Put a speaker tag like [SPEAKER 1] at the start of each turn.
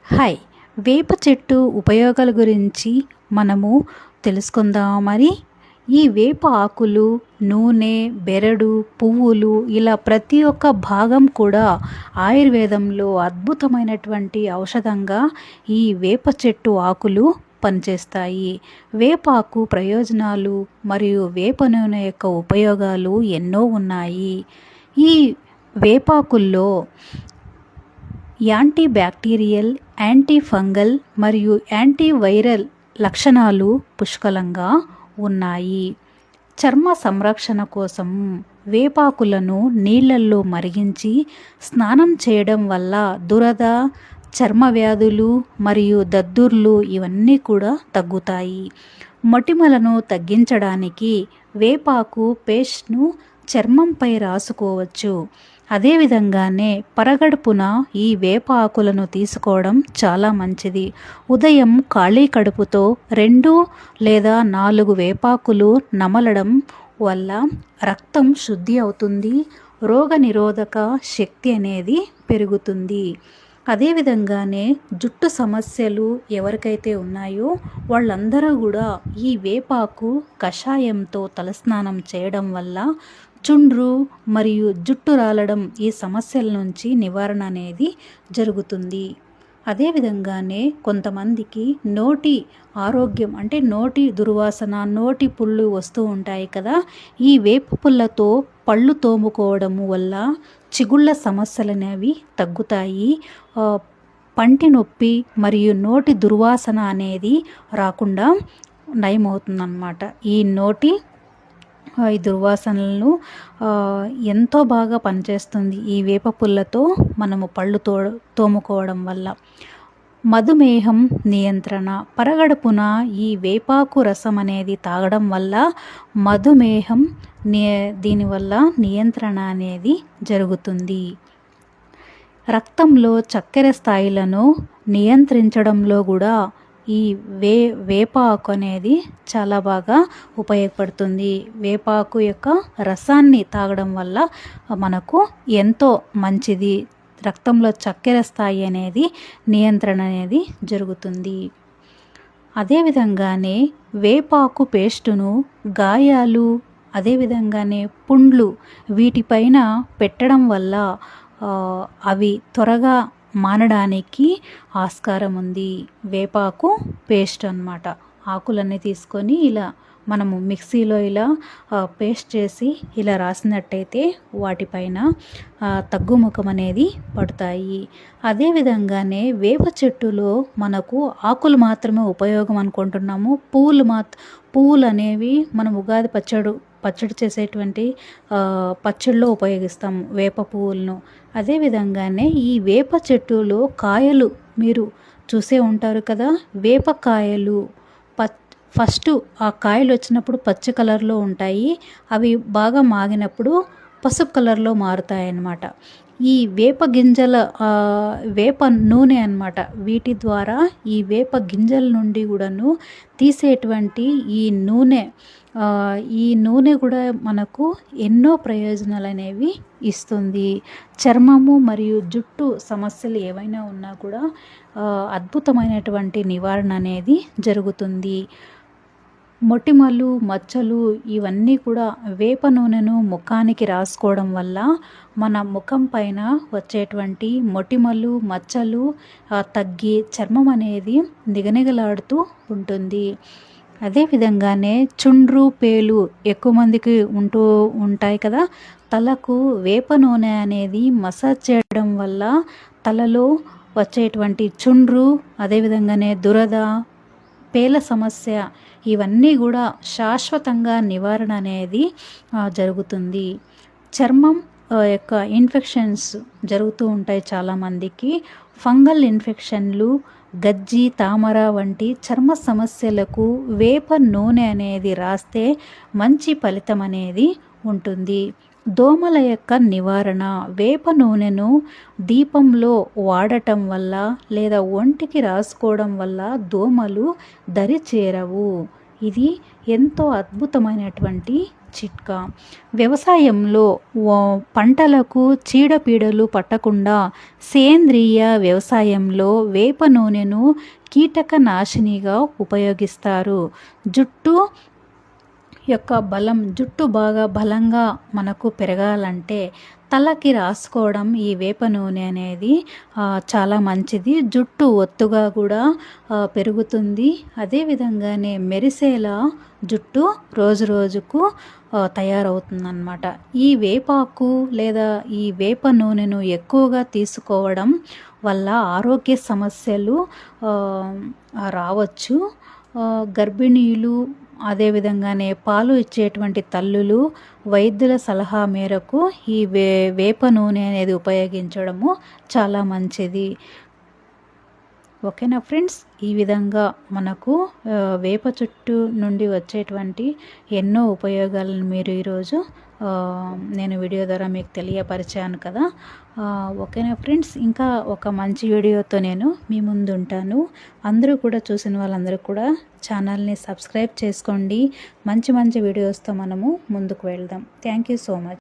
[SPEAKER 1] Hi. వేప చెట్టు ఉపయోగాల గురించి మనము తెలుసుకుందాం మరి. ఈ వేప ఆకులు, నూనె, బెరడు, పువ్వులు ఇలా ప్రతి ఒక్క భాగం కూడా ఆయుర్వేదంలో అద్భుతమైనటువంటి ఔషధంగా ఈ వేప చెట్టు ఆకులు పనిచేస్తాయి. వేపాకు ప్రయోజనాలు మరియు వేప నూనె యొక్క ఉపయోగాలు ఎన్నో ఉన్నాయి. ఈ వేపాకుల్లో యాంటీ బ్యాక్టీరియల్, యాంటీ ఫంగల్ మరియు యాంటీ వైరల్ లక్షణాలు పుష్కలంగా ఉన్నాయి. చర్మ సంరక్షణ కోసం వేపాకులను నీళ్ళల్లో మరిగించి స్నానం చేయడం వల్ల దురద, చర్మ వ్యాధులు మరియు దద్దుర్లు ఇవన్నీ కూడా తగ్గుతాయి. మొటిమలను తగ్గించడానికి వేపాకు పేస్ట్ను చర్మంపై రాసుకోవచ్చు. అదేవిధంగానే పరగడుపున ఈ వేప ఆకులను తీసుకోవడం చాలా మంచిది. ఉదయం ఖాళీ కడుపుతో 2 లేదా 4 వేపాకులు నమలడం వల్ల రక్తం శుద్ధి అవుతుంది, రోగనిరోధక శక్తి అనేది పెరుగుతుంది. అదేవిధంగానే జుట్టు సమస్యలు ఎవరికైతే ఉన్నాయో వాళ్ళందరూ కూడా ఈ వేపాకు కషాయంతో తలస్నానం చేయడం వల్ల చుండ్రు మరియు జుట్టు రాలడం ఈ సమస్యల నుంచి నివారణ అనేది జరుగుతుంది. అదేవిధంగానే కొంతమందికి నోటి ఆరోగ్యం అంటే నోటి దుర్వాసన, నోటి పుళ్ళు వస్తూ ఉంటాయి కదా. ఈ వేప పుల్లతో పళ్ళు తోముకోవడము వల్ల చిగుళ్ళ సమస్యలు అనేవి తగ్గుతాయి. పంటి నొప్పి మరియు నోటి దుర్వాసన అనేది రాకుండా నయమవుతుందన్నమాట. ఈ దుర్వాసనలను ఎంతో బాగా పనిచేస్తుంది ఈ వేప పుల్లతో మనము పళ్ళు తోముకోవడం వల్ల. మధుమేహం నియంత్రణ, పరగడుపున ఈ వేపాకు రసం అనేది తాగడం వల్ల మధుమేహం దీనివల్ల నియంత్రణ అనేది జరుగుతుంది. రక్తంలో చక్కెర స్థాయిలను నియంత్రించడంలో కూడా ఈ వేపాకు అనేది చాలా బాగా ఉపయోగపడుతుంది. వేపాకు యొక్క రసాన్ని తాగడం వల్ల మనకు ఎంతో మంచిది. రక్తంలో చక్కెర స్థాయి అనేది నియంత్రణ అనేది జరుగుతుంది. అదేవిధంగానే వేపాకు పేస్టును గాయాలు, అదేవిధంగానే పుండ్లు వీటిపైన పెట్టడం వల్ల అవి త్వరగా మానడానికి ఆస్కారం ఉంది. వేపాకు పేస్ట్ అన్నమాట. ఆకులన్నీ తీసుకొని ఇలా మనము మిక్సీలో ఇలా పేస్ట్ చేసి ఇలా రాసినట్టయితే వాటిపైన తగ్గుముఖం అనేది పడతాయి. అదేవిధంగానే వేప చెట్టులో మనకు ఆకులు మాత్రమే ఉపయోగం అనుకుంటున్నాము. పువ్వులు అనేవి మనం ఉగాది పచ్చడి చేసేటువంటి పచ్చడిలో ఉపయోగిస్తాము వేప పువ్వులను. అదేవిధంగానే ఈ వేప చెట్టులో కాయలు మీరు చూసే ఉంటారు కదా. వేపకాయలు ఫస్ట్ ఆ కాయలు వచ్చినప్పుడు పచ్చ కలర్లో ఉంటాయి. అవి బాగా మాగినప్పుడు పసుపు కలర్లో మారుతాయి అన్నమాట. ఈ వేప గింజల వేప నూనె అన్నమాట. వీటి ద్వారా ఈ వేప గింజల నుండి కూడాను తీసేటువంటి ఈ నూనె కూడా మనకు ఎన్నో ప్రయోజనాలు అనేవి ఇస్తుంది. చర్మము మరియు జుట్టు సమస్యలు ఏవైనా ఉన్నా కూడా అద్భుతమైనటువంటి నివారణ అనేది జరుగుతుంది. మొటిమలు, మచ్చలు ఇవన్నీ కూడా వేప నూనెను ముఖానికి రాసుకోవడం వల్ల మన ముఖం పైన వచ్చేటువంటి మొటిమలు, మచ్చలు తగ్గి చర్మం అనేది నిగనిగలాడుతూ ఉంటుంది. అదేవిధంగానే చుండ్రు, పేలు ఎక్కువ మందికి ఉంటాయి కదా. తలకు వేప నూనె అనేది మసాజ్ చేయడం వల్ల తలలో వచ్చేటువంటి చుండ్రు, అదేవిధంగానే దురద, పేల సమస్య ఇవన్నీ కూడా శాశ్వతంగా నివారణ అనేది జరుగుతుంది. చర్మం యొక్క ఇన్ఫెక్షన్స్ జరుగుతూ ఉంటాయి చాలామందికి. ఫంగల్ ఇన్ఫెక్షన్లు, గజ్జి, తామర వంటి చర్మ సమస్యలకు వేప నూనె అనేది రాస్తే మంచి ఫలితం అనేది ఉంటుంది. దోమల యొక్క నివారణ, వేప నూనెను దీపంలో వాడటం వల్ల లేదా ఒంటికి రాసుకోవడం వల్ల దోమలు దరి చేరవు. ఇది ఎంతో అద్భుతమైనటువంటి చిట్కా. వ్యవసాయంలో పంటలకు చీడపీడలు పట్టకుండా సేంద్రియ వ్యవసాయంలో వేప నూనెను కీటకనాశినిగా ఉపయోగిస్తారు. జుట్టు జుట్టు బాగా బలంగా మనకు పెరగాలంటే తలకి రాసుకోవడం ఈ వేప నూనె అనేది చాలా మంచిది. జుట్టు ఒత్తుగా కూడా పెరుగుతుంది. అదేవిధంగానే మెరిసేలా జుట్టు రోజు రోజుకు తయారవుతుందన్నమాట. ఈ వేపాకు లేదా ఈ వేప నూనెను ఎక్కువగా తీసుకోవడం వల్ల ఆరోగ్య సమస్యలు రావచ్చు. గర్భిణీలు అదేవిధంగానే పాలు ఇచ్చేటువంటి తల్లులు వైద్యుల సలహా మేరకు ఈ వేప నూనె అనేది ఉపయోగించడము చాలా మంచిది. ఓకేనా ఫ్రెండ్స్, ఈ విధంగా మనకు వేప చెట్టు నుండి వచ్చేటువంటి ఎన్నో ఉపయోగాలను మీరు ఈరోజు నేను వీడియో ద్వారా మీకు తెలియపరిచాను కదా. ఓకేనా ఫ్రెండ్స్, ఇంకా ఒక మంచి వీడియోతో నేను మీ ముందు ఉంటాను. అందరూ కూడా చూసిన వాళ్ళందరూ కూడా ఛానల్ని సబ్స్క్రైబ్ చేసుకోండి. మంచి మంచి వీడియోస్తో మనము ముందుకు వెళ్దాం. Thank you so much.